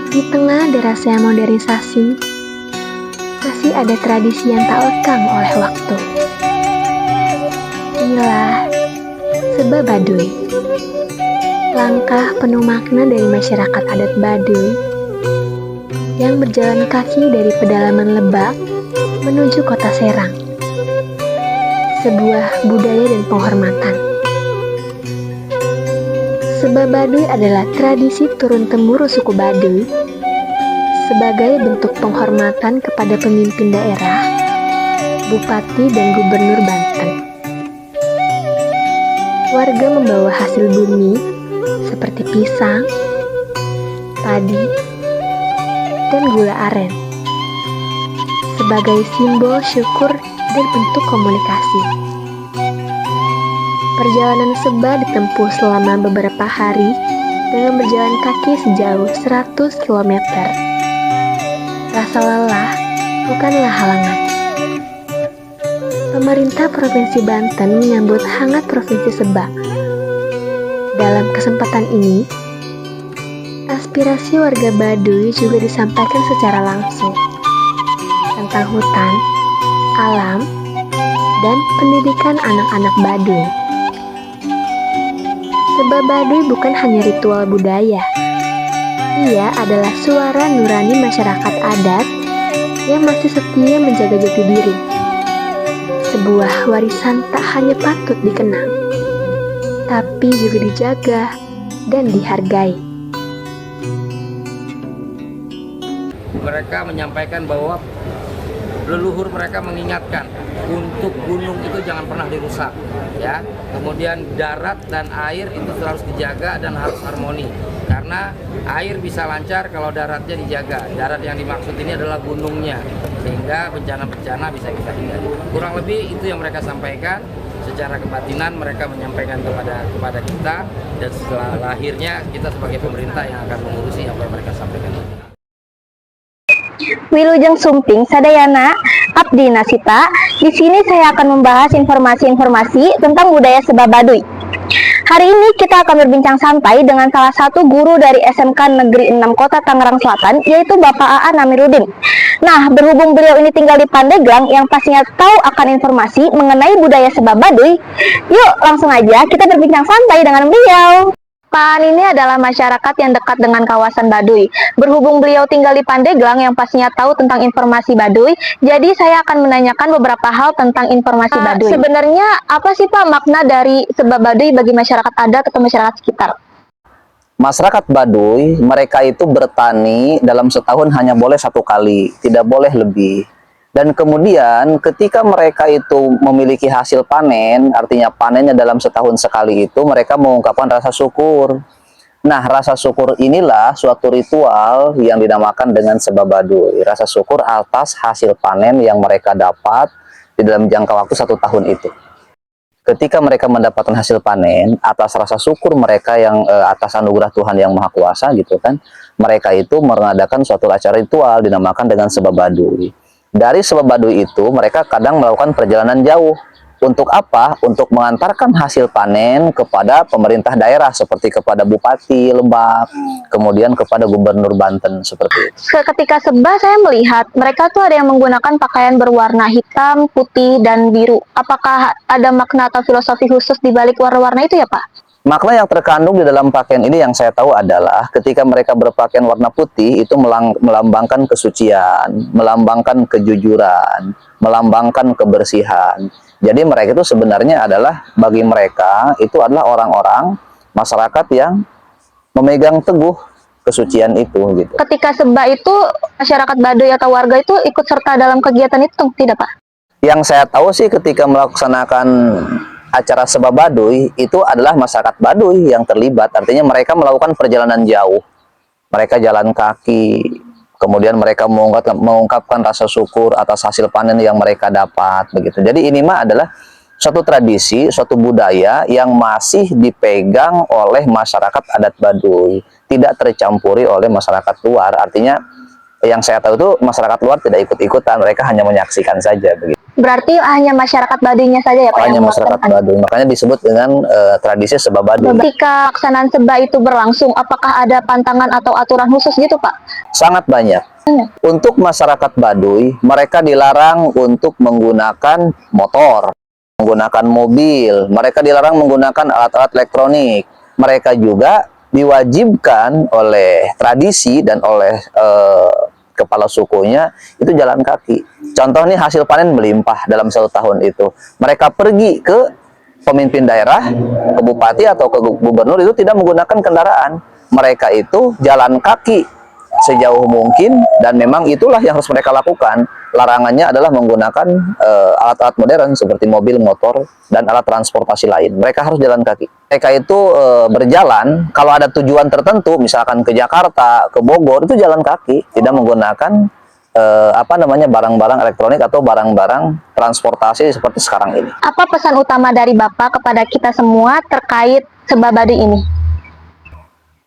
Di tengah derasnya modernisasi, masih ada tradisi yang tak lekang oleh waktu. Inilah Seba Baduy, langkah penuh makna dari masyarakat adat Baduy yang berjalan kaki dari pedalaman Lebak menuju kota Serang. Sebuah budaya dan penghormatan. Seba Baduy adalah tradisi turun-temurun suku Baduy sebagai bentuk penghormatan kepada pemimpin daerah, bupati dan gubernur Banten. Warga membawa hasil bumi seperti pisang, padi, dan gula aren sebagai simbol syukur dan bentuk komunikasi. Perjalanan Seba ditempuh selama beberapa hari dengan berjalan kaki sejauh 100 km. Rasa lelah bukanlah halangan. Pemerintah Provinsi Banten menyambut hangat Provinsi Seba. Dalam kesempatan ini, aspirasi warga Baduy juga disampaikan secara langsung tentang hutan, alam, dan pendidikan anak-anak Baduy. Seba Baduy bukan hanya ritual budaya. Ia adalah suara nurani masyarakat adat yang masih setia menjaga jati diri. Sebuah warisan tak hanya patut dikenang, tapi juga dijaga dan dihargai. Mereka menyampaikan bahwa leluhur mereka mengingatkan untuk gunung itu jangan pernah dirusak, ya. Kemudian darat dan air itu harus dijaga dan harus harmoni. Karena air bisa lancar kalau daratnya dijaga. Darat yang dimaksud ini adalah gunungnya, sehingga bencana-bencana bisa kita hindari. Kurang lebih itu yang mereka sampaikan. Secara kebatinan mereka menyampaikan kepada kita, dan setelah lahirnya kita sebagai pemerintah yang akan mengurusi apa yang mereka sampaikan. Wilujeng Sumping Sadayana Abdi Nasita. Di sini saya akan membahas informasi-informasi tentang budaya Seba Baduy. Hari ini kita akan berbincang santai dengan salah satu guru dari SMK Negeri 6 Kota Tangerang Selatan, yaitu Bapak A.A. Namirudin. Nah, berhubung beliau ini tinggal di Pandeglang yang pastinya tahu akan informasi mengenai budaya Seba Baduy, yuk langsung aja kita berbincang santai dengan beliau. Pak An ini adalah masyarakat yang dekat dengan kawasan Baduy. Berhubung beliau tinggal di Pandeglang yang pastinya tahu tentang informasi Baduy, jadi saya akan menanyakan beberapa hal tentang informasi Baduy. Sebenarnya apa sih Pak makna dari Seba Baduy bagi masyarakat adat atau masyarakat sekitar? Masyarakat Baduy, mereka itu bertani dalam setahun hanya boleh 1 kali, tidak boleh lebih. Dan kemudian ketika mereka itu memiliki hasil panen, artinya panennya dalam setahun sekali itu, mereka mengungkapkan rasa syukur. Nah, rasa syukur inilah suatu ritual yang dinamakan dengan Seba Baduy. Rasa syukur atas hasil panen yang mereka dapat di dalam jangka waktu 1 tahun itu. Ketika mereka mendapatkan hasil panen, atas rasa syukur mereka yang atas anugerah Tuhan yang Maha Kuasa gitu kan, mereka itu mengadakan suatu acara ritual dinamakan dengan Seba Baduy. Dari Seba Baduy itu mereka kadang melakukan perjalanan jauh. Untuk apa? Untuk mengantarkan hasil panen kepada pemerintah daerah seperti kepada Bupati Lebak, kemudian kepada Gubernur Banten seperti itu. Ketika Seba saya melihat mereka tuh ada yang menggunakan pakaian berwarna hitam, putih, dan biru. Apakah ada makna atau filosofi khusus di balik warna-warna itu ya Pak? Makna yang terkandung di dalam pakaian ini yang saya tahu adalah ketika mereka berpakaian warna putih itu melambangkan kesucian, melambangkan kejujuran, melambangkan kebersihan. Jadi mereka itu sebenarnya adalah, bagi mereka itu adalah orang-orang masyarakat yang memegang teguh kesucian itu gitu. Ketika Seba itu masyarakat Baduy atau warga itu ikut serta dalam kegiatan itu tidak Pak? Yang saya tahu sih ketika melaksanakan acara Seba Baduy itu adalah masyarakat Baduy yang terlibat, artinya mereka melakukan perjalanan jauh, mereka jalan kaki, kemudian mereka mengungkapkan rasa syukur atas hasil panen yang mereka dapat begitu. Jadi ini mah adalah suatu tradisi, suatu budaya yang masih dipegang oleh masyarakat adat Baduy, tidak tercampuri oleh masyarakat luar. Artinya yang saya tahu itu masyarakat luar tidak ikut-ikutan, mereka hanya menyaksikan saja begitu. Berarti hanya masyarakat Baduynya saja ya Pak Hanya yang masyarakat melaksanakan? Baduy. Makanya disebut dengan tradisi Seba Baduy. Ketika pelaksanaan seba itu berlangsung, apakah ada pantangan atau aturan khusus gitu Pak? Sangat banyak. Untuk masyarakat Baduy, mereka dilarang untuk menggunakan motor, menggunakan mobil, mereka dilarang menggunakan alat-alat elektronik. Mereka juga diwajibkan oleh tradisi dan oleh kepala sukunya itu jalan kaki. Contoh nih, hasil panen melimpah dalam 1 tahun itu. Mereka pergi ke pemimpin daerah, ke bupati atau ke gubernur itu tidak menggunakan kendaraan. Mereka itu jalan kaki sejauh mungkin, dan memang itulah yang harus mereka lakukan. Larangannya adalah menggunakan alat-alat modern seperti mobil, motor, dan alat transportasi lain. Mereka harus jalan kaki. Mereka itu berjalan, kalau ada tujuan tertentu, misalkan ke Jakarta, ke Bogor, itu jalan kaki, tidak menggunakan barang-barang elektronik atau barang-barang transportasi seperti sekarang ini. Apa pesan utama dari Bapak kepada kita semua terkait Seba Baduy ini?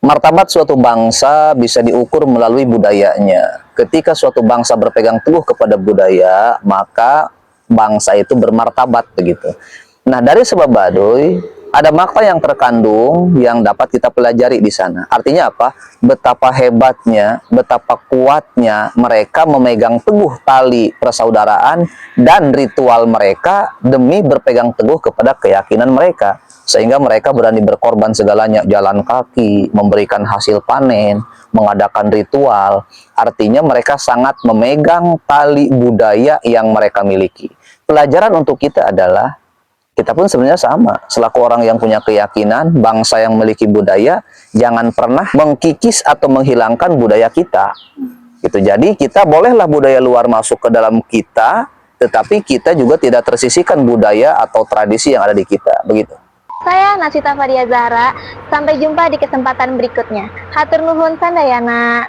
Martabat suatu bangsa bisa diukur melalui budayanya. Ketika suatu bangsa berpegang teguh kepada budaya, maka bangsa itu bermartabat begitu. Nah, dari Seba Baduy ada makna yang terkandung yang dapat kita pelajari di sana. Artinya apa? Betapa hebatnya, betapa kuatnya mereka memegang teguh tali persaudaraan dan ritual mereka demi berpegang teguh kepada keyakinan mereka. Sehingga mereka berani berkorban segalanya, jalan kaki, memberikan hasil panen, mengadakan ritual. Artinya mereka sangat memegang tali budaya yang mereka miliki. Pelajaran untuk kita adalah, kita pun sebenarnya sama. Selaku orang yang punya keyakinan, bangsa yang memiliki budaya, jangan pernah mengkikis atau menghilangkan budaya kita. Gitu. Jadi kita bolehlah budaya luar masuk ke dalam kita, tetapi kita juga tidak tersisihkan budaya atau tradisi yang ada di kita. Begitu. Saya Nasita Fadia Zahra, sampai jumpa di kesempatan berikutnya. Hatur nuhun sandayana.